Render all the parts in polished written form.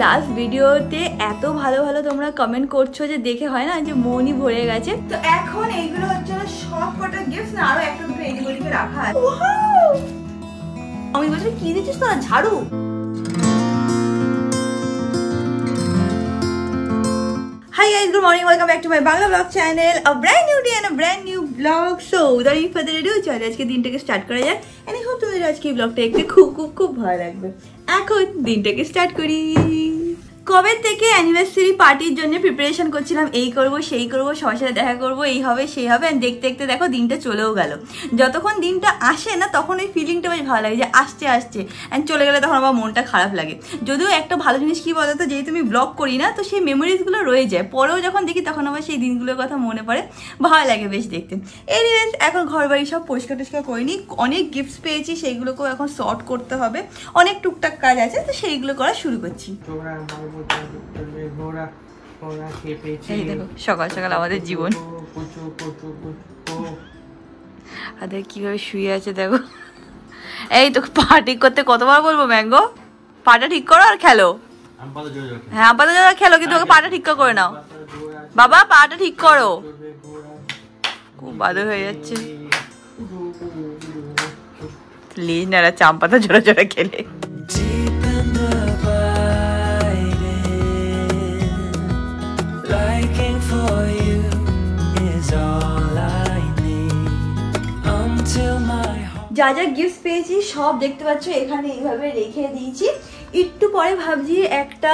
Last ভিডিওতে এত ভালো ভালো তোমরা কমেন্ট করছো যে দেখে হয় না যে মনই ভরে গেছে। তো এখন এইগুলো হচ্ছে সব কটা গিফট না আরো একটা দুটো এদিকে রাখা আছে। আমি বলছি কি দিচ্ছিস তোরা? ঝাড়ু? Hi guys, good morning, welcome back to my Bangla vlog channel, a brand new day and a brand new vlog. So without any further ado, চলো আজকে দিনটাকে স্টার্ট করা যায়। And I hope তোমাদের আজকে এই ব্লগটা দেখতে খুব ভালো লাগবে। এখন দিনটাকে স্টার্ট করি। কবে থেকে অ্যানিভার্সারি পার্টির জন্য প্রিপারেশন করছিলাম, এই করব সেই করব, সবার সাথে দেখা করব, এই হবে সেই হবে, দেখতে দেখতে দেখো দিনটা চলেও গেল। যতক্ষণ দিনটা আসে না তখন ওই ফিলিংটা বেশ ভালো লাগে যে আসছে অ্যান্ড চলে গেলে তখন আমার মনটা খারাপ লাগে। যদিও একটা ভালো জিনিস কি বলতো, যেহেতু আমি ব্লগ করি না তো সেই মেমোরিজগুলো রয়ে যায়, পরেও যখন দেখি তখন আবার সেই দিনগুলোর কথা মনে পড়ে, ভালো লাগে বেশ দেখতে। এনিওয়েজ এখন ঘর বাড়ি সব পরিষ্কার টরিষ্কার করিনি, অনেক গিফটস পেয়েছি সেইগুলোকেও এখন সর্ট করতে হবে, অনেক টুকটাক কাজ আছে, তো সেইগুলো করা শুরু করছি। সকাল সকাল আমাদের জীবন কিভাবে শুয়ে আছে দেখো। এই তো পা ঠিক করতে কতবার বলবো ম্যাঙ্গো, পাটা ঠিক করো আর খেলো। হ্যাঁ আপাতত খেলো, কিন্তু ওকে পাটা ঠিক করে নাও বাবা, পাটা ঠিক করো। খুব বাদর হয়ে যাচ্ছে, প্লিজ না চাম পাতা জোড়া জোড়া খেলে। যা যা গিফট পেয়েছি সব দেখতে পাচ্ছ এখানে এইভাবে রেখে দিয়েছি। একটু পরে ভাবছি একটা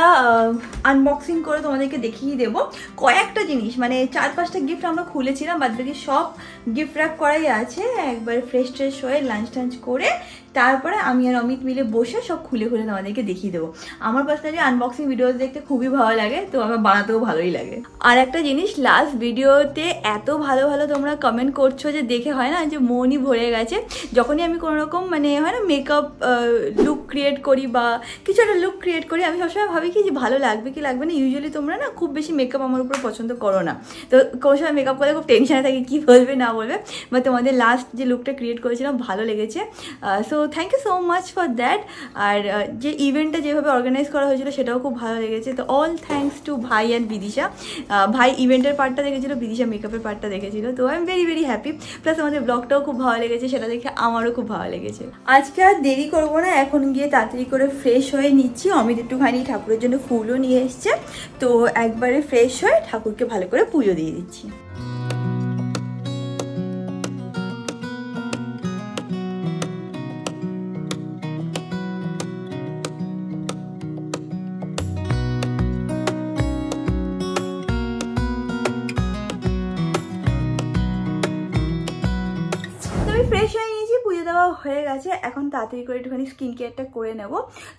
আনবক্সিং করে তোমাদেরকে দেখিয়ে দেবো কয়েকটা জিনিস, মানে 4-5টা গিফট আমরা খুলেছিলাম, বাদ বাকি সব গিফট র্যাপ করাই আছে। একবার ফ্রেশ ট্রেশ হয়ে লাঞ্চ টাঞ্চ করে তারপরে আমি আর অমিত মিলে বসে সব খুলে তোমাদেরকে দেখিয়ে দেবো। আমার পার্সোনালি আনবক্সিং ভিডিও দেখতে খুবই ভালো লাগে, তো আমার বানাতেও ভালোই লাগে। আর একটা জিনিস, লাস্ট ভিডিওতে এত ভালো ভালো তোমরা কমেন্ট করছো যে দেখে হয় না যে মনই ভরে গেছে। যখনই আমি কোনো রকম মানে হয় না মেকআপ লুক ক্রিয়েট করি বা কিছু একটা লুক ক্রিয়েট করি, আমি সবসময় ভাবি কি যে ভালো লাগবে কি লাগবে না। ইউজুয়ালি তোমরা না খুব বেশি মেকআপ আমার উপর পছন্দ করো না, তো কোনো সময় মেকআপ করলে খুব টেনশনে থাকে কী বলবে না বলবে, বা তোমাদের লাস্ট যে লুকটা ক্রিয়েট করেছিলাম ভালো লেগেছে, so thank you so much for that. আর যে ইভেন্টটা যেভাবে অর্গানাইজ করা হয়েছিল সেটাও খুব ভালো লেগেছে, তো অল থ্যাঙ্কস টু ভাই অ্যান্ড বিদিশা। ভাই ইভেন্টের পার্টটা দেখেছিল, বিদিশা মেকআপের পার্টটা দেখেছিল, তো I am very happy. Plus আমাদের ব্লগটাও খুব ভালো লেগেছে, সেটা দেখে আমারও খুব ভালো লেগেছে। আজকে আর দেরি করবো না, এখন গিয়ে তাড়াতাড়ি করে ফ্রেশ হয়ে নিচ্ছি। অমিত একটুখানি ঠাকুরের জন্য ফুলও নিয়ে এসছে, তো একবারে ফ্রেশ হয়ে ঠাকুরকে ভালো করে পুজো দিয়ে দিচ্ছি। ফ্রেশ হয়ে নিয়েছি, পুজো দেওয়া হয়ে গেছে, এখন তাড়াতাড়ি করে একটুখানি স্কিন কেয়ারটা করে নেব।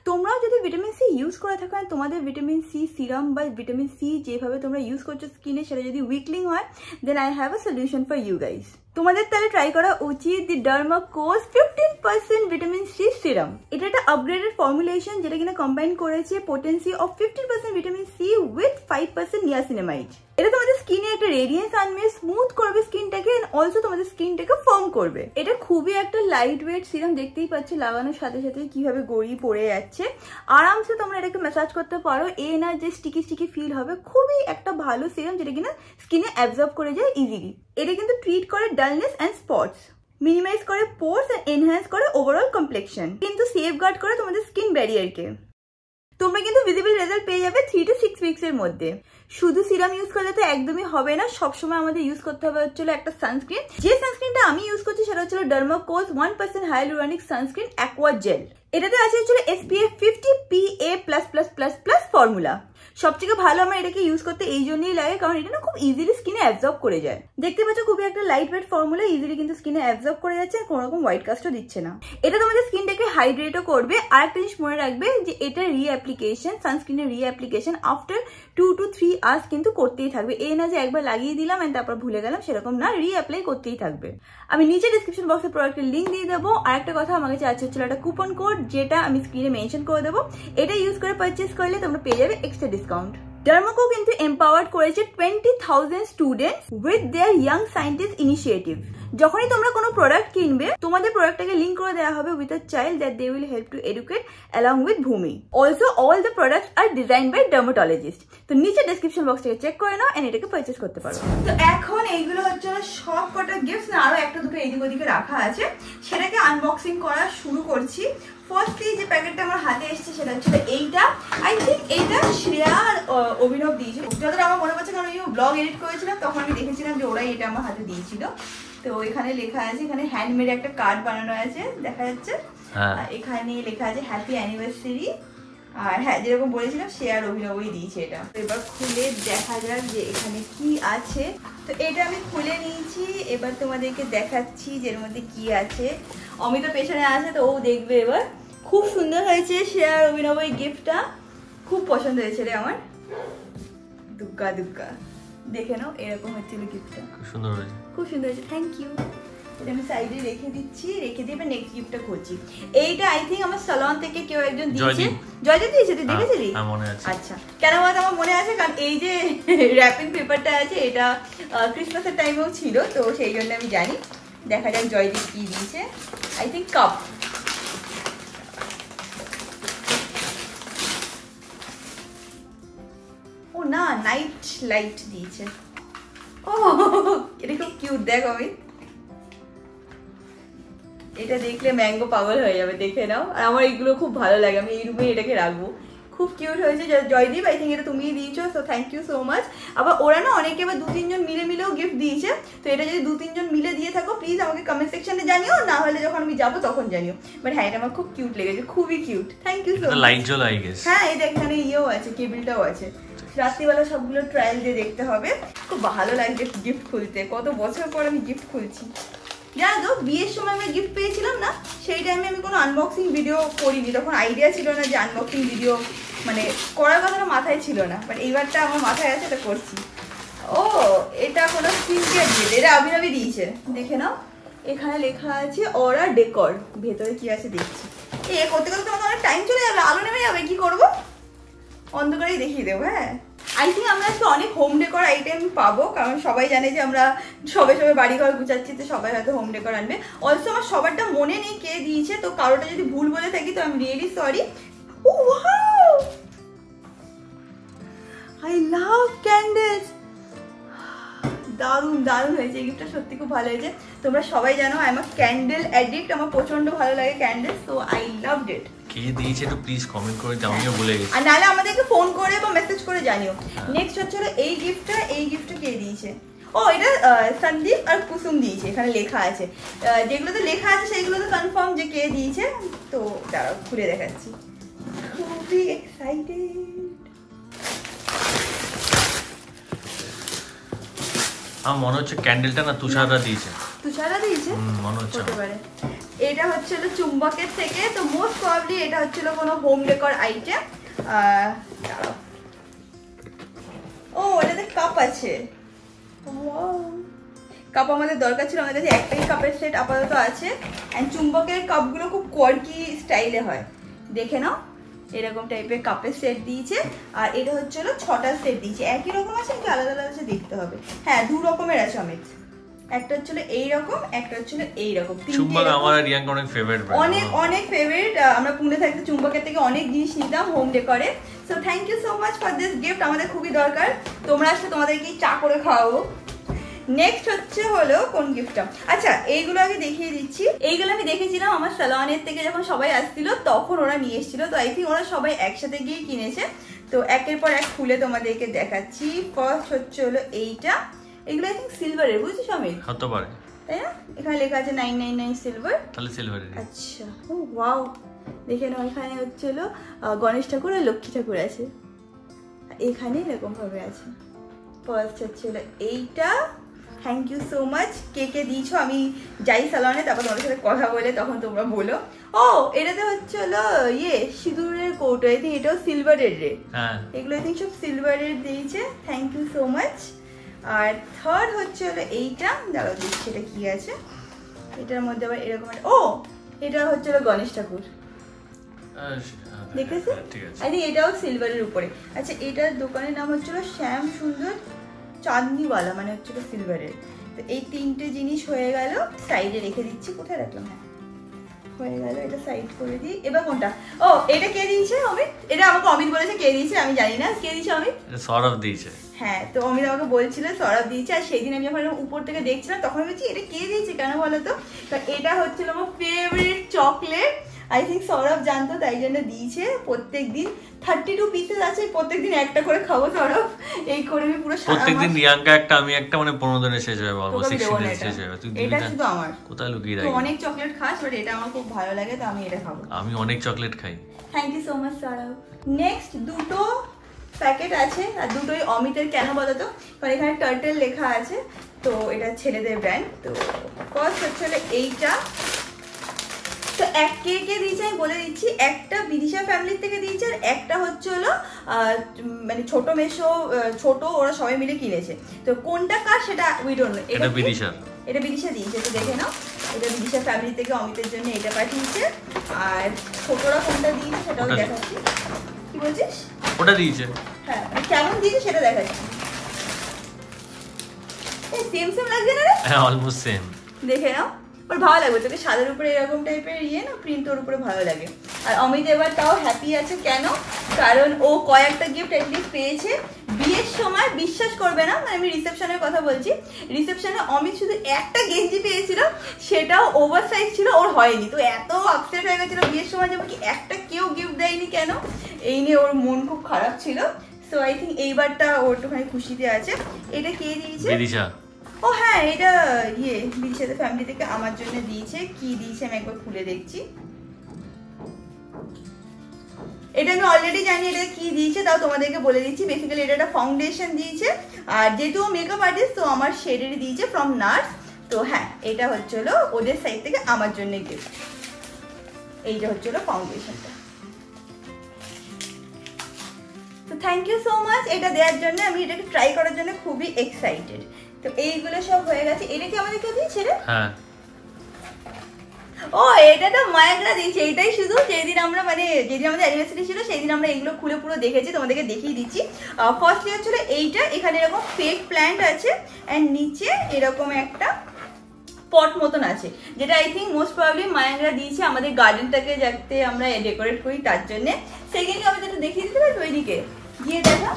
তোমরাও যদি ভিটামিন সি ইউজ করে থাকো, তোমাদের ভিটামিন সি সিরাম বা ভিটামিন সি যেভাবে তোমরা ইউজ করছো স্কিনে সেটা যদি উইকলিং হয়, then I have a solution for you guys. তোমাদের তাহলে ট্রাই করা উচিত the Dermaco 15% vitamin C serum. এটা একটা আপগ্রেডেড ফর্মুলেশন যেটা কিনা কম্বাইন করেছে potency of 15% vitamin C with 5% niacinamide. এটা তোমাদের স্কিনে একটা রেডিয়েন্স আনবে, স্মুথ করবে স্কিনটাকে, এন্ড অলসো তোমাদের স্কিনটাকে ফার্ম করবে। এটা খুবই একটা লাইট ওয়েট সিরাম, দেখতেই পাচ্ছ লাগানোর সাথে সাথে কিভাবে গড়িয়ে পড়ে যাচ্ছে। আরামসে তোমরা এটাকে ম্যাসাজ করতে পারো, এ না যে স্টিকি ফিল হবে। খুবই একটা ভালো সিরাম যেটা কিনা স্কিনে অ্যাবজর্ব করে যায় ইজিলি। এটা কিন্তু ট্রিট করে ডালনেস অ্যান্ড স্পটস, মিনিমাইজ করে পোর্স এন্ড এনহ্যান্স করে ওভারঅল কমপ্লেক্সন, কিন্তু সেফগার্ড করে তোমাদের স্কিন ব্যারিয়ারকে। তোমরা কিন্তু ভিজিবল রেজাল্ট পেয়ে যাবে 3 to 6 উইকস এর মধ্যে। শুধু সিরাম ইউজ করলে তো একদমই হবে না, সবসময় আমাদের ইউজ করতে হবে হচ্ছিল একটা সানস্ক্রিন। যে সানস্ক্রিনটা আমি ইউজ করছি সেটা হচ্ছিল ডার্মাকোজ 1% হাইলুরনিক সানস্ক্রিন অ্যাকোয়া জেল। এটাতে আছে হচ্ছিল SPF 50 PA++++ ফর্মুলা। সবথেকে ভালো আমার এটাকে ইউজ করতে এই জন্যই লাগে কারণ এটা না খুব ইজিলি স্কিনে অ্যাবজর্ব করে যায়। দেখতে পাচ্ছ খুবই একটা লাইট ওয়েট ফর্মুলা, ইজিলি কিন্তু স্কিনে অ্যাবজর্ব করে যাচ্ছে আর কোনো রকম হোয়াইট কাস্টও দিচ্ছে না। এটা তোমাদের স্কিনটাকে হাইড্রেটও করবে। আর একটা জিনিস মনে রাখবে যে এটা রিঅ্যাপ্লিকেশন, সানস্ক্রিনের রিঅ্যাপ্লিকেশন আফটার 2 to 3 আওয়ার্স কিন্তু করতেই থাকবে। এই না যে একবার লাগিয়ে দিলাম এন্ড তারপর ভুলে গেলাম, সেরকম না, রিঅ্যাপ্লাই করতেই থাকবে। আমি নিচে ডিসক্রিপশন বক্সে প্রোডাক্টের লিঙ্ক দিয়ে দেবো। আর একটা কথা, আমার কাছে আছে হচ্ছিল একটা কুপন কোড যেটা আমি স্ক্রিনে মেনশন করে দেবো। এটা ইউজ করে পারচেস করলে তোমরা পেয়ে যাবে এক্সট্রা ডিসকাউন্ট। ডার্মাকো কিন্তু এম্পাওয়ার্ড করেছে 20,000 students with their young scientist initiative. যখনই তোমরা কোনো প্রোডাক্ট কিনবে তোমাদের প্রোডাক্টটাকে লিঙ্ক করে দেওয়া হবে with a child that they will help to educate along with Bhumi. Also all the products are design by dermatologist. তো নিচে ডেসক্রিপশন বক্স থেকে চেক করে নাও এন্ড এটাকে পারচেজ করতে পারো। তো এখন এইগুলো হচ্ছে সব কটা গিফটস না, আরো একটা দুটো এদিক ওদিকে রাখা আছে, সেটাকে আনবক্সিং করা শুরু করছি। ফার্স্টলি যে প্যাকেটটা আমার হাতে এসেছে সেটা হচ্ছে এইটা। আই থিঙ্ক এইটা শ্রেয়া আর অভিনব দিয়েছিল, যতটা আমার মনে পড়ছে, কারণ আমি ব্লগ এডিট করেছিলাম তখন আমি দেখেছিলাম যে ওরাই এটা আমার হাতে দিয়েছিল। তো এখানে লেখা আছে, এখানে হ্যান্ডমেড একটা কার্ড বানানো আছে দেখা যাচ্ছে, এখানে লেখা আছে হ্যাপি অ্যানিভার্সারি। আর হ্যাঁ, যেরকম বলেছিলাম শ্রেয়া আর অভিনবই দিয়েছে এটা। এবার খুলে দেখা যাক যে এখানে কি আছে। তো এটা আমি খুলে নিয়েছি, এবার তোমাদেরকে দেখাচ্ছি যে এর মধ্যে কি আছে। অমিত পেছনে আছে তো ও দেখবে এবার। খুব সুন্দর হয়েছে শ্রেয়া আর অভিনবের গিফটটা, খুব পছন্দ হয়েছে রে আমার। দুগ্গা দুগ্গা দেখে নাও, এরকম হচ্ছিল গিফটটা, খুব সুন্দর হয়েছে, খুব সুন্দর হয়েছে। Thank you. এটা আমি সাইডে রেখে দিচ্ছি, রেখে দিয়ে এবার নেক্সট গিফটটা খুঁজছি। এইটা আই থিঙ্ক আমার সালন থেকে কেউ একজন দিয়েছে। জয়দীপ দিয়েছে, তুই দেখেছিলি? আচ্ছা, কেন বলতো আমার মনে আছে, কারণ এই যে র্যাপিং পেপারটা আছে এটা ক্রিসমাসের টাইমেও ছিল, তো সেই জন্য আমি জানি। দেখা যাক জয়দীপ কি দিয়েছে। I think cup. ও না, নাইট লাইট দিয়েছে। ও এটা খুব কিউট, দেখ আমি এটা দেখলে ম্যাঙ্গো পাগল হয়ে যাবে, দেখে নাও। আর আমার এইগুলো খুব ভালো লাগে, আমি এই রুমে এটাকে রাখবো। খুব কিউট হয়েছে। জয়দীপ আই থিঙ্ক এটা তুমিই দিয়েছো, so thank you so much. আবার ওরা না অনেকে আবার 2-3 জন মিলেও গিফট দিয়েছে। তো এটা যদি 2-3 জন মিলে দিয়ে থাকো প্লিজ আমাকে কমেন্ট সেকশনে জানিও, না হলে যখন আমি যাবো তখন জানিও। বাট হ্যাঁ, এটা আমার খুব কিউট লেগেছে, খুবই cute. Thank you so much. Light জ্বলা আই গেস। হ্যাঁ, এই দেখ এখানে ইয়েও আছে, কেবলটাও আছে। রাত্রিবেলা সবগুলো ট্রায়াল দিয়ে দেখতে হবে। খুব ভালো লাগছে গিফট খুলতে, কত বছর পর আমি গিফট খুলছি। জানো তো, বিয়ের সময় আমি গিফট পেয়েছিলাম না, সেই টাইমে আমি কোনো আনবক্সিং ভিডিও করিনি, তখন আইডিয়া ছিল না যে আনবক্সিং ভিডিও মানে করার কথাটা মাথায় ছিল না। বাট এইবারটা আমার মাথায় আছে, এটা করছি। ও এটা কোনো স্কিন কেয়ার দিয়ে, এটা অভিনবী দিয়েছে, দেখে নাও। এখানে লেখা আছে অরা ডেকর, ভেতরে কি আছে দেখছি। এ করতে করতে তোমার অনেক টাইম চলে যাবে, আলো নেমে যাবে, কি করবো? অন্ধকারেই দেখিয়ে দেবো। হ্যাঁ, আই থিঙ্ক আমরা আজকে অনেক হোম ডেকর আইটেম পাবো, কারণ সবাই জানে যে আমরা সবে বাড়িঘর গুছাচ্ছি, তো সবাই হয়তো হোম ডেকর আনবে। অলসো আমার সবারটা মনে নেই কে দিয়েছে, তো কারোটা যদি ভুল বলে থাকি তো I am really sorry. Oh wow, I love candles. দারুণ দারুণ হয়েছে, গিফটটা সত্যি খুব ভালো হয়েছে। তোমরা সবাই জানো I am a candle addict, আমার প্রচন্ড ভালো লাগে candle, so I loved it. কে দিয়েছে একটু প্লিজ কমেন্ট করে জানিও, আমিও ভুলে গেছি। আর নালে আমাদেরকে ফোন করে বা মেসেজ করে জানিও। নেক্সট হচ্ছে এই গিফটটা কে দিয়েছে? ও এটা সন্দীপ আর কুসুম দিয়েছে, এখানে লেখা আছে। যেগুলোতে লেখা আছে সেইগুলো তো কনফার্ম যে কে দিয়েছে। তো দাঁড়াও খুলে দেখাচ্ছি, খুবই এক্সাইটেড। আমার মনে হচ্ছে ক্যান্ডেলটা না তুষাররা দিয়েছে। তুষাররা দিয়েছে মনে হচ্ছে, হতে পারে। এটা হচ্ছিল চুম্বকের থেকে, তো মোস্ট প্রবাবলি এটা হচ্ছিল কোনো হোম ডেকর আইটেম। ও এটাতে কাপ আছে, কাপ আমাদের দরকার ছিল, আমাদের কাছে একটাই কাপের সেট আপাতত আছে। অ্যান্ড চুম্বকের কাপগুলো খুব কোয়ার্কি স্টাইলে হয়, দেখে নাও। এরকম টাইপের কাপের সেট দিয়েছে, আর এটা হচ্ছিল 6টা সেট দিয়েছে। একই রকম আছে নাকি আলাদা আলাদা আছে দেখতে হবে। হ্যাঁ, 2 রকমের আছে অমিত, একটা হচ্ছিল এইরকম, একটা হচ্ছিল এইরকম। চুম্বক আমার আর রিয়াঙ্কা অনেক ফেভারিট, অনেক ফেভারিট। আমরা পুনে থাকতে চুম্বকের থেকে অনেক জিনিস নিতাম হোম ডেকরে। So thank you so much for this gift, আমাদের খুবই দরকার। তোমরা আসলে তোমাদেরকে চা করে খাওয়াবো। নেক্সট হচ্ছে হলো কোন গিফটটা, আচ্ছা এইগুলো আগে দেখিয়ে দিচ্ছি। এইগুলো আমি দেখেছিলাম আমার সালোয়ানের থেকে, যখন সবাই আসছিল তখন ওরা নিয়ে এসেছিল। তো আই থিঙ্ক ওরা সবাই একসাথে গিয়ে কিনেছে। তো একের পর এক খুলে তোমাদেরকে দেখাচ্ছি। ফার্স্ট হচ্ছে হলো এইটা, এগুলো আই থিঙ্ক সিলভারের, বুঝছিস আমি? হতে পারে, তাই না? এখানে লেখা আছে 999 সিলভার। তাহলে সিলভারের। আচ্ছা, ও ওয়াও, দেখে নাও। এখানে হচ্ছে হলো গণেশ ঠাকুর আর লক্ষ্মী ঠাকুর আছে, এখানে এরকম ভাবে আছে। ফার্স্ট হচ্ছে হলো এইটা। Thank you so much. কে কে দিয়েছো আমি যাই সালনে, তারপর তোমাদের সাথে কথা বলে তখন তোমরা বলো। ও এটাতে হচ্ছে হলো সিঁদুরের কৌটো, আই থিঙ্ক এটাও সিলভারের রে। এগুলো আই থিঙ্ক সব সিলভারের দিয়েছে। Thank you so much. আর থার্ড হচ্ছে হলো এইটা, দাঁড়াও দেখছি এটা কি আছে। এটার মধ্যে আবার এরকম, ও এটা হচ্ছে হলো গণেশ ঠাকুর। দেখেছো? আই থিঙ্ক এটাও সিলভারের উপরে। আচ্ছা, এটার দোকানের নাম হচ্ছিল শ্যাম সুন্দর চাঁদনিওয়ালা, মানে হচ্ছিল সিলভারের। তো এই তিনটে জিনিস হয়ে গেল, সাইডে রেখে দিচ্ছি। কোথায় রাখলাম? হ্যাঁ, হয়ে গেল, এটা সাইড করে দিই। এবার কোনটা? ও, এটা কে দিয়েছে? অমিত। এটা আমাকে অমিত বলেছে কে দিয়েছে, আমি জানি না কে দিয়েছে। অমিত? সৌরভ দিয়েছে। হ্যাঁ, তো অমিত আমাকে বলছিল সৌরভ দিয়েছে। আর সেই দিন আমি যখন উপর থেকে দেখছিলাম তখন বলছি এটা কে দিয়েছে, কেন বলো তো? এটা হচ্ছিল আমার favourite chocolate. I think Sourav জানতো, তাই জন্য দিয়েছে। প্রত্যেকদিন 32 পিসেস আছে, প্রত্যেকদিন একটা করে খাবো সৌরভ। এই করে আমি পুরো প্রত্যেকদিন রিয়াঙ্কা একটা, আমি একটা, মানে 15 দিনে শেষ হয়ে যাবে, 16 দিনে শেষ হয়ে যাবে। এটা শুধু আমার। কোথায় লুকিয়ে রাখি? তুই অনেক চকলেট খাস, বাট এটা আমার খুব ভালো লাগে, তো আমি এটা খাবো। আমি অনেক চকলেট খাই। Thank you so much Sourav. Next দুটো প্যাকেট আছে, আর দুটোই অমিতের। কেন বলো তো? কারণ এখানে টার্টেল লেখা আছে, তো এটা ছেলেদের ব্র্যান্ড। তো ফার্স্ট হচ্ছে এইটা। তো এক কে কে দিয়েছে আমি বলে দিচ্ছি। একটা বিদিশা ফ্যামিলির থেকে দিয়েছে, আর একটা হচ্ছে হলো মানে ছোট মেশো, ছোট, ওরা সবাই মিলে কিনেছে। তো কোনটা কার সেটা উই ডোন্ট নো। এটা বিদিশা, এটা বিদিশা দিয়েছে, তো দেখে নাও। এটা বিদিশা ফ্যামিলি থেকে অমিতের জন্য এটা পাঠিয়েছে। আর ছোটরা কোনটা দিয়েছে সেটাও দেখাচ্ছি। কি বলছিস? ওটা দিয়েছে। হ্যাঁ, কেমন দিয়েছে সেটা দেখাচ্ছি। এই সেম সেম লাগছে না রে? হ্যাঁ, অলমোস্ট সেম। দেখে নাও, ওর ভালো লাগবে। তোকে সাদার উপরে এরকম টাইপের না প্রিন্ট, ওর উপরে ভালো লাগে। আর অমিত এবার তাও হ্যাপি আছে। কেন? কারণ ও কয়েকটা গিফট অ্যাটলিস্ট পেয়েছে বিয়ের সময়। বিশ্বাস করবে না, মানে আমি রিসেপশনের কথা বলছি। রিসেপশনে অমিত শুধু একটা গেঞ্জি পেয়েছিল, সেটাও ওভার সাইজ ছিল, ওর হয়নি। তো এত আপসেট হয়ে গেছিল বিয়ের সময়, যেমন কি একটা কেউ গিফট দেয়নি কেন, এই নিয়ে ওর মন খুব খারাপ ছিল। সো আই থিঙ্ক এইবারটা ওর একটুখানি খুশিতে আছে। এটা কে দিয়েছে? বিদিশা। ও হ্যাঁ, এটা বিদিশাদের ফ্যামিলি থেকে আমার জন্য দিয়েছে। কি দিয়েছে আমি একবার খুলে দেখছি। এটা আমি অলরেডি জানি এটা কি দিয়েছে, তাও তোমাদেরকে বলে দিচ্ছি। বেসিক্যালি এটা একটা ফাউন্ডেশন দিয়েছে, আর যেহেতু মেকআপ আর্টিস্ট, তো আমার শেডেরই দিয়েছে ফ্রম নার্স। তো হ্যাঁ, এটা হচ্ছিল ওদের সাইড থেকে আমার জন্য গিফট। এইটা হচ্ছিল ফাউন্ডেশনটা। তো থ্যাংক ইউ সো মাচ এটা দেওয়ার জন্য। আমি এটাকে ট্রাই করার জন্য খুবই এক্সাইটেড। তো এইগুলো সব হয়ে গেছে। এটা কি আমাদের কেউ দিয়েছে রে? হ্যাঁ। ও, এটা তো মায়াকরা দিয়েছে। এটাই শুধু যেদিন আমরা, মানে যেদিন আমাদের অ্যানিভার্সারি ছিল, সেই দিন আমরা এগুলো খুলে পুরো দেখেছি, তোমাদেরকে দেখিয়ে দিচ্ছি। ফার্স্টলি হচ্ছিল এইটা। এখানে এরকম ফেক প্ল্যান্ট আছে, অ্যান্ড নিচে এরকম একটা পট মতন আছে, যেটা আই থিঙ্ক মোস্ট প্রবাবলি মায়াকরা দিয়েছে আমাদের গার্ডেনটাকে যাতে আমরা ডেকোরেট করি তার জন্য। সেকেন্ডলি আমি যেটা দেখিয়ে দিতে পারি, ওইদিকে গিয়ে দেখা।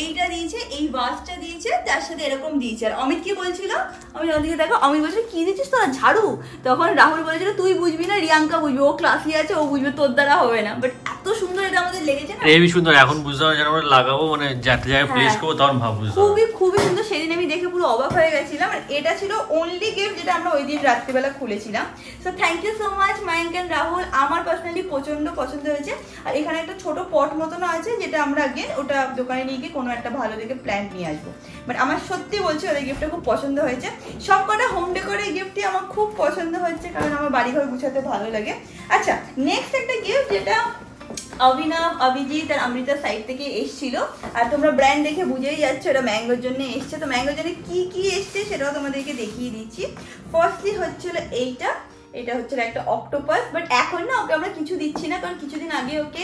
এইটা দিয়েছে, এই বাসটা দিয়েছে, তার সাথে এরকম দিয়েছে। আর অমিত কি বলছিল, আমি ওদিকে দেখো, অমিত বলছিল কি দিচ্ছিস তোরা, ঝাড়ু? তখন রাহুল বলেছিল তুই বুঝবি না, রিয়াঙ্কা বুঝবি, ও ক্লাসি আছে, ও বুঝবে, তোর দ্বারা হবে না। বাট এত সুন্দর এটা আমাদের লেগেছে না, হেভি সুন্দর। এখন বুঝতে পারছি আমরা লাগাবো, মানে যাতে জায়গায় প্লেস করবো তখন ভাববো। খুবই খুবই সুন্দর। সেদিন আমি দেখে পুরো অবাক হয়ে গেছিলাম। আর এটা ছিল অনলি গিফট যেটা আমরা ওই দিন রাত্রিবেলা খুলেছিলাম। So thank you so much Mayank and Rahul. আমার পার্সোনালি প্রচন্ড পছন্দ হয়েছে। আর এখানে একটা ছোট পট মতনও আছে, যেটা আমরা আগে ওটা দোকানে নিয়ে গিয়ে কোনো একটা ভালো দেখে প্ল্যান্ট নিয়ে আসবো। বাট আমার সত্যি বলছি ওদের গিফটটা খুব পছন্দ হয়েছে। সব কটা হোম ডেকোরের গিফটই আমার খুব পছন্দ হচ্ছে, কারণ আমার বাড়িঘর গুছাতে ভালো লাগে। আচ্ছা, নেক্সট একটা গিফট যেটা অভিনব, অভিজিৎ আর অমৃতার সাইড থেকে এসেছিল। আর তোমরা ব্র্যান্ড দেখে বুঝেই যাচ্ছ এটা ম্যাঙ্গোর জন্য এসছে। তো ম্যাঙ্গোর জন্য কি কি এসছে সেটাও তোমাদেরকে দেখিয়ে দিচ্ছি। ফার্স্টলি হচ্ছিল এইটা। এটা হচ্ছে একটা অক্টোপাস, বাট এখন না ওকে আমরা কিছু দিচ্ছি না, কারণ কিছুদিন আগে ওকে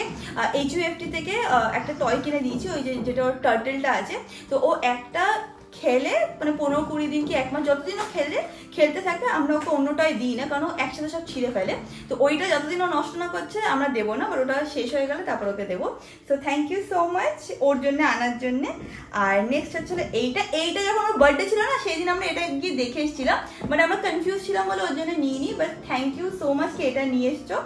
HUFT থেকে একটা টয় কিনে দিয়েছি, ওই যেটা ওর টার্টেলটা আছে। তো ও একটা খেলে, মানে 15-20 দিন কি 1 মাস, যতদিন ও খেলতে থাকে, আমরা ওকে অন্যটাই দিই না, কারণ ও একসাথে সব ছিঁড়ে ফেলে। তো ওইটা যতদিন ও নষ্ট না করছে আমরা দেবো না, বাট ওটা শেষ হয়ে গেলে তারপর ওকে দেবো। So thank you so much ওর জন্য আনার জন্যে। আর নেক্সট হচ্ছিল এইটা যখন ওর বার্থডে ছিল না, সেই দিন আমরা এটা গিয়ে দেখে এসেছিলাম, মানে আমরা কনফিউজ ছিলাম বলে ওর জন্য নিইনি। But thank you so much কি এটা নিয়ে এসছো,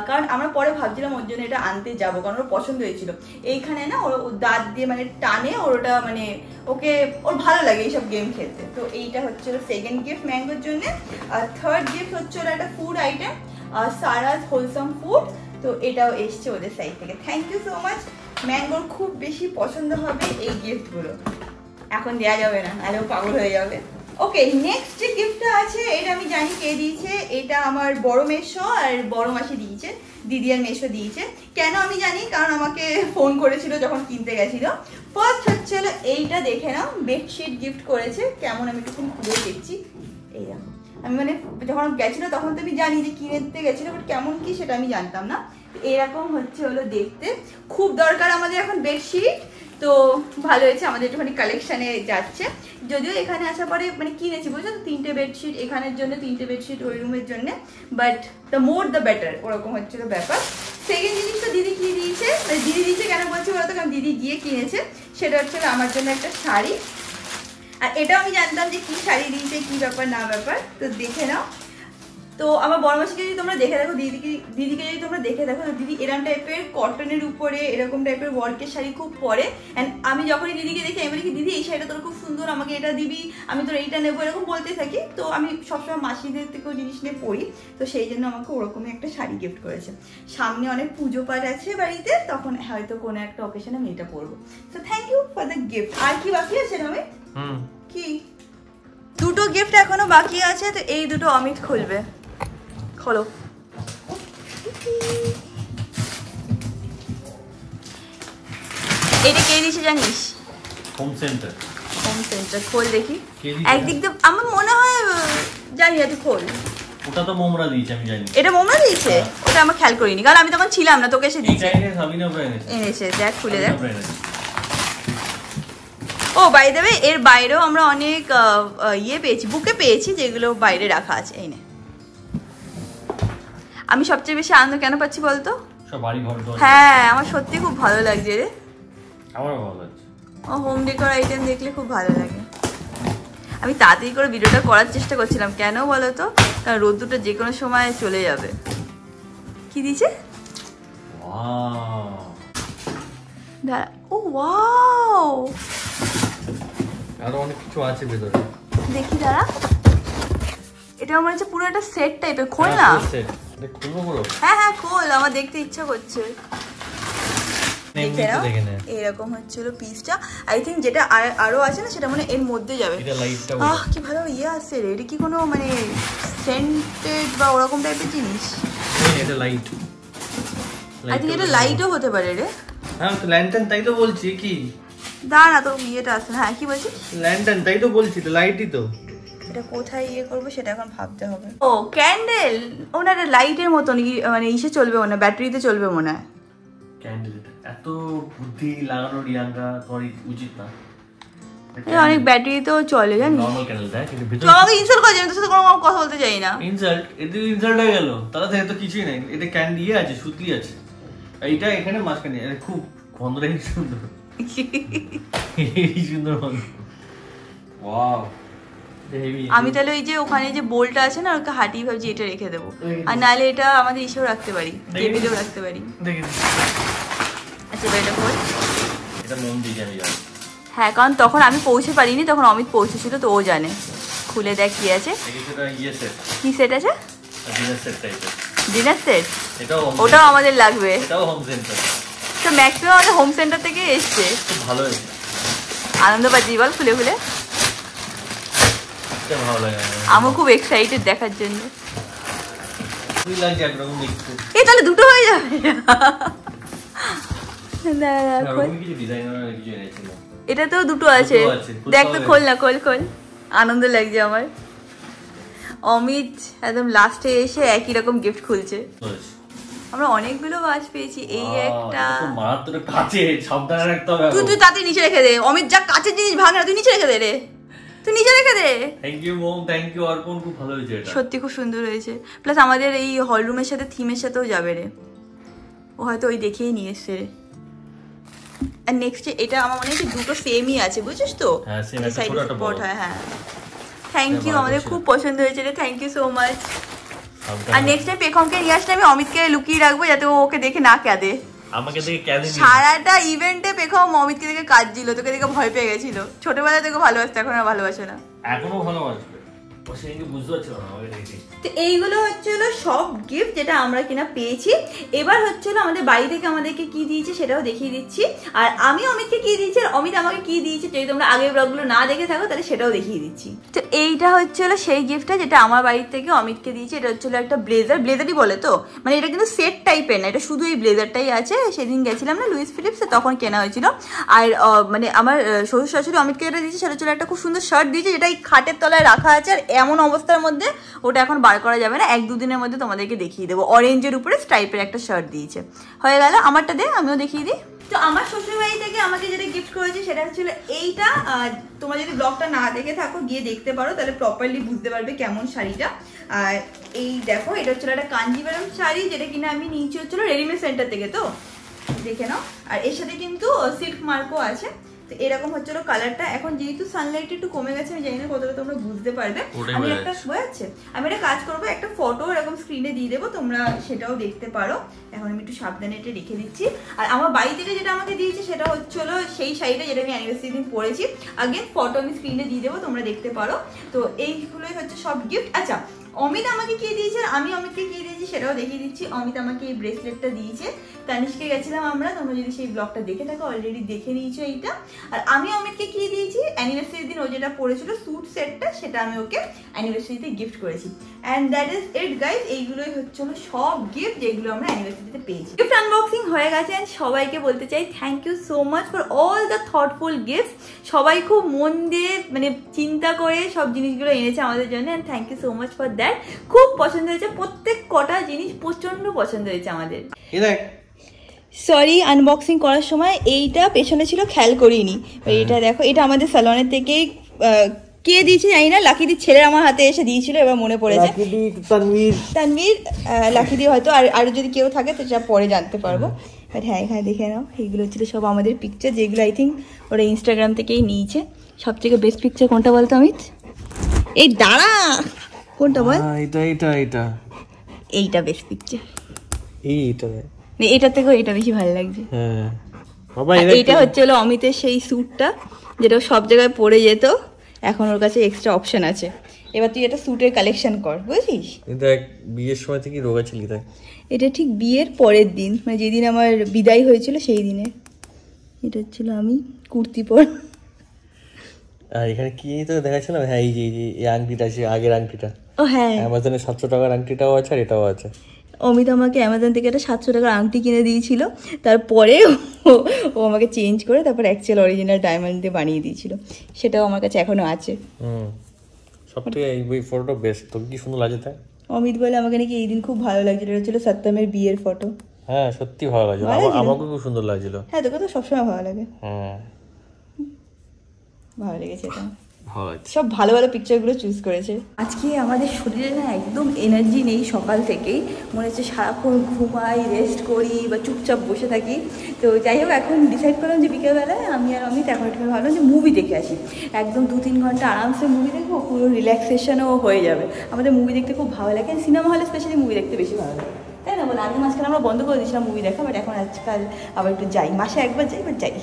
কারণ আমরা পরে ভাবছিলাম ওর জন্য এটা আনতে যাবো, কারণ ওর পছন্দ হয়েছিল। এইখানে না ওর দাঁত দিয়ে মানে টানে, ওটা মানে ওকে, ওর ভালো লাগে এইসব গেম খেলতে। তো এইটা হচ্ছে সেকেন্ড গিফট ম্যাঙ্গোর জন্য। আর থার্ড গিফট হচ্ছে একটা food item, Sara's wholesome food. তো এটাও এসছে ওদের সাইড থেকে। Thank you so much. ম্যাঙ্গোর খুব বেশি পছন্দ হবে এই গিফটগুলো, এখন দেওয়া যাবে না, নাহলে ও পাগল হয়ে যাবে। ওকে, নেক্সট যে গিফটটা আছে এটা আমি জানি কে দিয়েছে। এটা আমার বড় মেশো আর বড় মাসি দিয়েছে, দিদি আর মেশো দিয়েছে। কেন আমি জানি, কারণ আমাকে ফোন করেছিল যখন কিনতে গেছিল। ফার্স্ট হচ্ছে এইটা দেখে নাও, বেডশিট গিফট করেছে। কেমন আমি একটু খুলে দেখছি। এই দেখো, আমি মানে যখন গেছিলো তখন তো আমি জানি যে কিনতে গেছিলো, বাট কেমন কি সেটা আমি জানতাম না। এরকম হচ্ছে হলো দেখতে, খুব দরকার আমাদের এখন বেডশিট, তো ভালো হয়েছে আমাদের একটুখানি কালেকশানে যাচ্ছে। যদিও এখানে আসার পরে মানে কিনেছি বুঝছো তো, 3টে বেডশিট এখানের জন্য, 3টে বেডশিট ওই রুমের জন্য, but the more the better, ওরকম হচ্ছিল ব্যাপার। সেকেন্ড জিনিসটা দিদি কি দিয়েছে, মানে দিদি দিয়েছে কেন বলছি বলতো, কারণ দিদি গিয়ে কিনেছে, সেটা হচ্ছে আমার জন্য একটা শাড়ি। আর এটাও আমি জানতাম যে কি শাড়ি দিয়েছে, কি ব্যাপার না ব্যাপার, তো দেখে নাও। তো আমার বড়মাসিকে যদি তোমরা দেখে দেখো, দিদিকে যদি তোমরা দেখে দেখো, তো দিদি এরকম টাইপের কটনের উপরে এরকম টাইপের ওয়ার্কের শাড়ি খুব পরে। অ্যান্ড আমি যখনই দিদিকে দেখি আমি বলি কি দিদি এই শাড়িটা তোর খুব সুন্দর, আমাকে এটা দিবি, আমি তোর এইটা নেবো, এরকম বলতে থাকি। তো আমি সবসময় মাসিদের থেকেও জিনিস নিয়ে পড়ি, তো সেই জন্য আমাকে ওরকমই একটা শাড়ি গিফট করেছে। সামনে অনেক পুজো পাঠ আছে বাড়িতে, তখন হয়তো কোনো একটা অকেশনে আমি এটা পরবো। তো thank you for the gift. আর কি বাকি আছে রমি? কি দুটো গিফট এখনো বাকি আছে, তো এই দুটো অমিত খুলবে। খোলো। এটা কে দিয়েছে জানিস? Home centre. হোম সেন্টার, খোল দেখি। একদিক দিয়ে আমার মনে হয় জানি না, তুই খোল। ওটা তো মোমরা দিয়েছে, আমি জানি। এটা মোমরা দিয়েছে? ওটা আমার খেয়াল করিনি, কারণ আমি তখন ছিলাম না, তোকে এসে দিয়েছে। এনেছে, দেখ খুলে দেখ। ও বাই দ্য ওয়ে, এর বাইরেও আমরা অনেক ইয়ে পেয়েছি, বুকে পেয়েছি, যেগুলো বাইরে রাখা আছে। এই নে। আমি সবচেয়ে বেশি আনন্দ কেন পাচ্ছি বলতো? হ্যাঁ, আমার সত্যি খুব ভালো লাগছে রে। আমারও ভালো লাগছে। ও হোম ডেকোর আইটেম দেখলে খুব ভালো লাগে। আমি তাড়াতাড়ি করে ভিডিওটা করার চেষ্টা করছিলাম, কেন বলো তো, কারণ রোদ্দুরটা যে কোনো সময় চলে যাবে। কি দিয়েছে? দাঁড়া, ও ওয়াও, আরো অনেক কিছু আছে ভেতরে, দেখি দাঁড়া। এটা মনে হচ্ছে পুরো একটা সেট টাইপের। খোল না। হ্যাঁ হ্যাঁ খোল, আমার দেখতে ইচ্ছা করছে। এরকম হচ্ছিল পিসটা। আই থিঙ্ক যেটা আরো আছে না, সেটা মানে এর মধ্যে যাবে। আহ কি ভালো ইয়ে আসছে রে। এটা কি কোনো মানে সেন্টেড বা ওরকম টাইপের জিনিস? এটা লাইট। আই থিঙ্ক এটা লাইটও হতে পারে রে। হ্যাঁ তো ল্যান্টার্ন, তাই তো বলছি। কি দাঁড়া, তো ইয়েটা আছে। হ্যাঁ কি বলছিস? ল্যান্টার্ন, তাই তো বলছি, তো লাইটই তো। এটা কোথায় ইয়ে করবো সেটা এখন ভাবতে হবে। ও ক্যান্ডেল, ওনার লাইটের মতন মানে ইসে চলবে মনে হয়, ব্যাটারিতে চলবে মনে হয়। ক্যান্ডেল এত বুদ্ধি লাগানো রিয়াঙ্গা তোর উচিত না। অনেক ব্যাটারিতেও চলে জানিস। নরমাল ক্যান্ডেল দেখ, কিন্তু ভিতরে আমাকে ইনসাল্ট করে জানি, তোর সাথে কোনো কথা বলতে চাই না। ইনসাল্ট? এটা ইনসাল্ট হয়ে গেল, তাহলে থেকে তো কিছুই নাই। এটা ক্যান্ডি আছে, সুতলি আছে, এইটা এখানে মাঝখানে। এটা খুব গন্ধটা সুন্দর, এই সুন্দর গন্ধ। ওয়াও। আমি তাহলে ওই যে ওখানে যে বোলটা আছে না, ওকে হাঁটিয়ে ভাবছি এটা রেখে দেবো। আর নাহলে এটা আমাদের ইসেও রাখতে পারি, টেবিলেও রাখতে পারি। আচ্ছা এটা খোল। এটা মোম দিয়ে আমি জানি। হ্যাঁ, কারণ তখন আমি পৌঁছে পারিনি, তখন অমিত পৌঁছেছিল, তো ও জানে। খুলে দেখ কি আছে। কি সেট আছে? Dinner set. ওটাও আমাদের লাগবে। তো ম্যাক্সিমাম আমাদের হোম সেন্টার থেকে এসছে। ভালো হয়েছে, আনন্দ পাচ্ছি বল খুলে খুলে। আমি খুব এক্সাইটেড দেখার জন্য। এ তাহলে দুটো হয়ে যাবে। এটা তো দুটো আছে, দেখ তো, খোল না, খোল খোল। আনন্দ লাগছে আমার। অমিত একদম লাস্টে এসে একই রকম গিফট খুলছে। আমরা অনেকগুলো বাস পেয়েছি। এই একটা তুই তাতে নিচে রেখে দে। অমিত যা কাছের জিনিস ভাঙে না, তুই নিচে রেখে দে রে, তুই নিচে রেখে দে। Thank you mom, thank you Arpan, খুব ভালো হয়েছে এটা। সত্যি খুব সুন্দর হয়েছে। প্লাস আমাদের এই হল রুমের সাথে থিমের সাথেও যাবে রে। ও হয়তো ওই দেখেই নিয়ে এসছে রে। আর নেক্সট এটা আমার মনে হচ্ছে দুটো সেমই আছে, বুঝছিস তো? হ্যাঁ সেম একটা ছোট একটা বড়। হ্যাঁ থ্যাংক ইউ, আমাদের খুব পছন্দ হয়েছে রে, থ্যাংক ইউ সো মাচ। আর নেক্সট টাইম পেখমকে নিয়ে আসলে আমি অমিতকে লুকিয়ে রাখবো, যাতে ও ওকে দেখে না কাঁদে। আমাকে দেখে কাঁদে। সারাটা ইভেন্টে পেখম অমিতকে দেখে কাঁদছিল, তোকে দেখে ভয় পেয়ে গেছিল। ছোটবেলায় তোকে ভালোবাসতো, এখন আর ভালোবাসে না। এখনো ভালোবাসবে, ও সেদিনকে বুঝতে পারছিল না আমাকে দেখে। তো এইগুলো হচ্ছিল সব গিফট যেটা আমরা কিনা পেয়েছি। এবার হচ্ছিল আমাদের বাড়ি থেকে আমাদেরকে কি দিয়েছে সেটাও দেখিয়ে দিচ্ছি। আর আমি অমিতকে কি দিয়েছি আর অমিত আমাকে কি দিয়েছে, যদি তোমরা আগের ব্লগগুলো না দেখে থাকো তাহলে সেটাও দেখিয়ে দিচ্ছি। তো এইটা হচ্ছিল সেই গিফটটা যেটা আমার বাড়ির থেকে অমিতকে দিয়েছে। এটা হচ্ছিল একটা ব্লেজার, ব্লেজারই বলে তো, মানে এটা কিন্তু সেট টাইপের না, এটা শুধু এই ব্লেজারটাই আছে। সেদিন গেছিলাম না লুইস ফিলিপসে, তখন কেনা হয়েছিল। আর মানে আমার শ্বশুর শাশুড়ি অমিতকে যেটা দিয়েছে সেটা হচ্ছিল একটা খুব সুন্দর শার্ট দিয়েছে, যেটা এই খাটের তলায় রাখা আছে। আর এমন অবস্থার মধ্যে ওটা এখন বার করা যাবে না, 1-2 দিনের মধ্যে তোমাদেরকে দেখিয়ে দেবো। অরেঞ্জের উপরে স্ট্রাইপের একটা শার্ট দিয়েছে। হয়ে গেল, আমারটা দে, আমিও দেখিয়ে দিই। তো আমার শ্বশুরবাড়ি থেকে আমাকে যেটা গিফট করেছে সেটা হচ্ছিল এইটা। তোমরা যদি ব্লগটা না দেখে থাকো গিয়ে দেখতে পারো, তাহলে প্রপারলি বুঝতে পারবে কেমন শাড়িটা। আর এই দেখো, এটা হচ্ছিল একটা কাঞ্জিভারম শাড়ি, যেটা কিনা আমি নিয়েছি হচ্ছিল রেডিমেড সেন্টার থেকে, তো দেখে নাও। আর এর সাথে কিন্তু সিল্ক মার্কও আছে। তো এরকম হচ্ছিল কালারটা। এখন যেহেতু সানলাইট একটু কমে গেছে, আমি জানি না কতটা তোমরা বুঝতে পারবে। আমি একটা একটা কাজ করবো, একটা ফটো এরকম স্ক্রিনে দিয়ে দেবো, তোমরা সেটাও দেখতে পারো। এখন আমি একটু সাবধানে এটা রেখে দিচ্ছি। আর আমার বাড়ি থেকে যেটা আমাকে দিয়েছে সেটা হচ্ছিল সেই শাড়িটা যেটা আমি অ্যানিভার্সারি দিন পরেছি। আগেন ফটো আমি স্ক্রিনে দিয়ে দেবো, তোমরা দেখতে পারো। তো এইগুলোই হচ্ছে সব গিফট। আচ্ছা, অমিত আমাকে কি দিয়েছে, আমি অমিতকে কি দিয়েছি সেটাও দেখিয়ে দিচ্ছি। অমিত আমাকে এই ব্রেসলেটটা দিয়েছে, তানিশকে গেছিলাম আমরা, তোমরা যদি সেই ব্লগটা দেখে থাকো অলরেডি দেখে নিয়েছো এইটা। আর আমি অমিতকে কি দিয়েছি, অ্যানিভার্সারির দিন ও যেটা পরেছিল স্যুট সেটটা, সেটা আমি ওকে অ্যানিভার্সারিতে গিফট করেছি। And that is it guys. এইগুলোই হচ্ছিল সব গিফট যেগুলো আমরা অ্যানিভার্সারিতে পেয়েছি। গিফট আনবক্সিং হয়ে গেছে। অ্যান্ড সবাইকে বলতে চাই thank you so much for all the thoughtful gift. সবাই খুব মন দিয়ে মানে চিন্তা করে সব জিনিসগুলো এনেছে আমাদের জন্য। And thank you so much for that. খুব পছন্দ হয়েছে, প্রত্যেক কটা জিনিস প্রচন্ড পছন্দ হয়েছে আমাদের। সরি, আনবক্সিং করার সময় এইটা পেছনে ছিল, খেয়াল করিনি। এটা দেখো, এটা আমাদের স্যালনের থেকে কে দিয়েছে জানি না, লাকিদির ছেলের আমার হাতে এসে দিয়েছিল, এবার মনে পড়েছে। তানভীর লাকিদি হয়তো, আর যদি কেউ থাকে তো সেটা পরে জানতে পারবো। বাট হ্যাঁ, এখানে দেখে নাও, এইগুলো ছিল সব আমাদের পিকচার, যেগুলো আই থিঙ্ক ওরা ইনস্টাগ্রাম থেকেই নিয়েছে। সব থেকে বেস্ট পিকচার কোনটা বলতো অমিত? এই দাঁড়া, কোনটা বল? এইটা বেস্ট পিকচার। এইটার থেকেও এটা বেশি ভালো লাগছে। এইটা হচ্ছে হলো অমিতের সেই স্যুটটা, যেটা সব জায়গায় পরে যেত, এখন ওর কাছে এক্সট্রা অপশন আছে। এবার তুই এটা স্যুটের কালেকশন কর, বুঝছিস? বিয়ের সময় থেকে রোগা ছিল। এটা ঠিক বিয়ের পরের দিন, মানে যেদিন আমার বিদায় হয়েছিল সেই দিনে। এটা হচ্ছিল আমি কুর্তি পর। আর এখানে কি তো দেখাচ্ছিল, হ্যাঁ এই যে আংটিটা আছে, আগের আংটিটা। ও হ্যাঁ, অ্যামাজনে 700 টাকার আংটিটাও আছে, আর এটাও আছে। অমিত আমাকে অ্যামাজন থেকে একটা 700 টাকার আংটি কিনে দিয়েছিল, তারপরে ও আমাকে চেঞ্জ করে তারপর অ্যাকচুয়াল অরিজিনাল ডায়মন্ড দিয়ে বানিয়ে দিয়েছিল। সেটাও আমার কাছে এখনো আছে। সবথেকে এই ফটোটা বেস্ট, তো কি সুন্দর লাগছে তাই। অমিত বলে আমাকে নাকি এই দিন খুব ভালো লাগছিল, এটা ছিল সত্যমের বিয়ের ফটো। হ্যাঁ সত্যি ভালো লাগছিল, আমাকে খুব সুন্দর লাগছিল। হ্যাঁ, তোকে তো সবসময় ভালো লাগে। হ্যাঁ ভালো লেগেছে এটা, ভালো লাগছে। সব ভালো ভালো পিকচারগুলো চুজ করেছে। আজকে আমাদের শরীরে না একদম এনার্জি নেই, সকাল থেকেই মনে হচ্ছে সারাক্ষণ ঘুমাই, রেস্ট করি বা চুপচাপ বসে থাকি। তো যাই হোক, এখন ডিসাইড করলাম যে বিকেলবেলায় আমি আর অমিত এখন একটু ভাবলাম যে মুভি দেখে আসি। একদম 2-3 ঘন্টা আরামসে মুভি দেখবো, পুরো রিল্যাক্সেশনও হয়ে যাবে। আমাদের মুভি দেখতে খুব ভালো লাগে, সিনেমা হলে স্পেশালি মুভি দেখতে বেশি ভালো লাগে, তাই না বলে? আগে মাঝখানে আমরা বন্ধ করে দিয়েছিলাম মুভি দেখা, বাট এখন আজকাল আবার একটু যাই, মাসে একবার যাই, বাট যাই।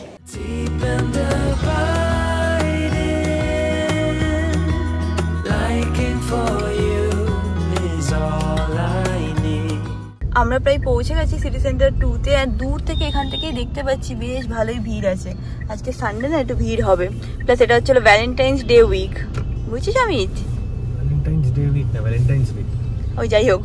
আমরা প্রায় পৌঁছে গেছি সিটি সেন্টার 2-তে। আর দূর থেকে এখান থেকেই দেখতে পাচ্ছি বেশ ভালোই ভিড় আছে। আজকে সানডে না, একটু ভিড় হবে। প্লাস এটা হচ্ছিল ভ্যালেন্টাইন্স ডে উইক, বুঝছিস অমিত? ভ্যালেন্টাইন্স ডে উইক না, ভ্যালেন্টাইন্স উইক। ওই যাই হোক,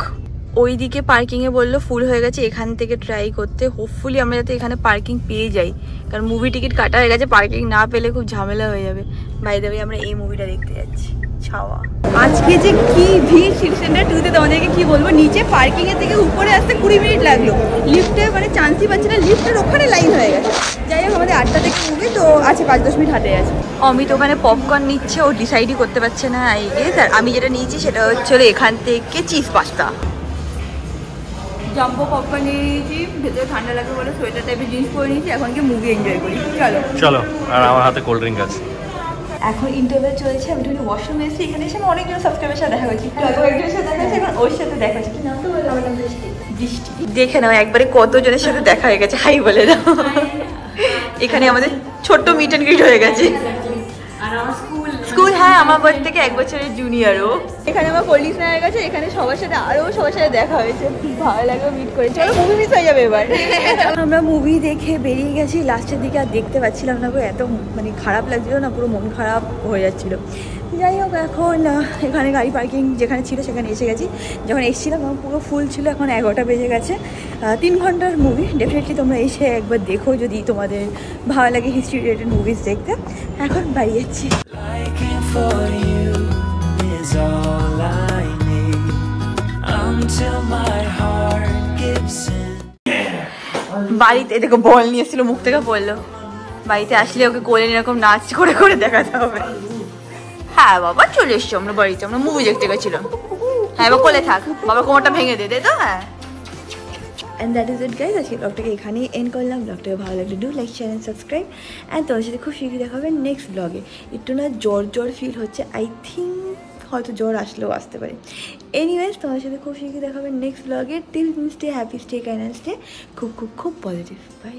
ওইদিকে পার্কিংয়ে বললো ফুল হয়ে গেছে, এখান থেকে ট্রাই করতে। হোপফুলি আমরা যাতে এখানে পার্কিং পেয়ে যাই, কারণ মুভি টিকিট কাটা হয়ে গেছে, পার্কিং না পেলে খুব ঝামেলা হয়ে যাবে। বাই দ্য ওয়ে, আমরা এই মুভিটা দেখতে যাচ্ছি, ছাওয়া। আজকে যে কি ভিড় সিটি সেন্টার 2-তে, তোমাদেরকে কি বলবো। নিচে পার্কিং এর থেকে উপরে আসতে 20 মিনিট লাগলো। লিফটে মানে চান্সই পাচ্ছি না, লিফটের ওখানে লাইন হয়ে গেছে। যাই হোক, আমাদের 8টা থেকে মুভি, তো আছে 5-10 মিনিট হাঁটে আছে। অমিত ওখানে পপকর্ন নিচ্ছে, ও ডিসাইডই করতে পারছে না আই গেস। আর আমি যেটা নিয়েছি সেটা হচ্ছে এখান থেকে চিজ পাস্তা, জাম্বো পপকর্ন নিয়ে নিয়েছি। ভেতরে ঠান্ডা লাগবে বলে সোয়েটার টাইপের জিনিস পরে নিয়েছি। এখন কি মুভি এনজয় করি, চলো চলো। আর আমার হাতে কোল্ড ড্রিঙ্ক আছে। এখন ইন্টারভিউ চলছে, আমি একটু ওয়াশরুমে এসেছি। এখানে এসে আমি অনেকজন সাবস্ক্রাইবের সাথে দেখা হয়েছি, একজনের সাথে দেখা হয়েছে, এখন ওর সাথে দেখা হচ্ছে। কি নাম তো বললাম? আমার নাম বৃষ্টি। বৃষ্টি, দেখে নাও একবারে কতজনের সাথে দেখা হয়ে গেছে, হাই বলে দাও। এখানে আমাদের ছোট্ট মিট অ্যান্ড গ্রিট হয়ে গেছে। স্কুল, হ্যাঁ, আমার বয়স থেকে 1 বছরের জুনিয়রও। এখানে আমার কোল্ডিস হয়ে গেছে, এখানে সবার সাথে আরও সবার সাথে দেখা হয়েছে, ভালো লাগবে মিট করে। চলো, মুভি মিস হয়ে যাবে এবার। আমরা মুভি দেখে বেরিয়ে গেছি, লাস্টের দিকে আর দেখতে পাচ্ছিলাম না, এত মানে খারাপ লাগছিল না, পুরো মন খারাপ হয়ে যাচ্ছিল। যাই হোক, এখন এখানে গাড়ি পার্কিং যেখানে ছিল সেখানে এসে গেছি। যখন এসেছিলাম আমার পুরো ফুল ছিল, এখন 11টা বেজে গেছে। 3 ঘন্টার মুভি, ডেফিনেটলি তোমরা এসে একবার দেখো যদি তোমাদের ভালো লাগে হিস্ট্রি রিলেটেড মুভিজ দেখতে। এখন বাড়ি যাচ্ছি। till my heart gives in. বাড়িতে দেখো বল নিয়ে এসেছিল, মুখ থেকে পড়লো। বাড়িতে আসলে ওকে কোলে এরকম নাচ করে করে দেখাতে হবে। হ্যাঁ বাবা চলে এসছো আমরা বাড়িতে, আমরা মুভি দেখতে গেছিলাম। হ্যাঁ এবার কোলে থাক, বাবা কোমরটা ভেঙে দে তো। হ্যাঁ and that is it guys, আজকে ব্লগটাকে এখানেই এন্ড করলাম। ব্লগটাকে ভালো লাগলে do like share and subscribe. And তোমার সাথে খুব শীঘ্রই দেখা হবে নেক্সট ব্লগে। একটু না জ্বর ফিল হচ্ছে, আই থিঙ্ক হয়তো জ্বর আসলেও আসতে পারে। এনিওয়েজ তোমার সাথে খুব শীঘ্রই দেখা হবে নেক্সট ব্লগে। Till stay happy, stay kind and stay খুব খুব খুব পজিটিভ। বাই।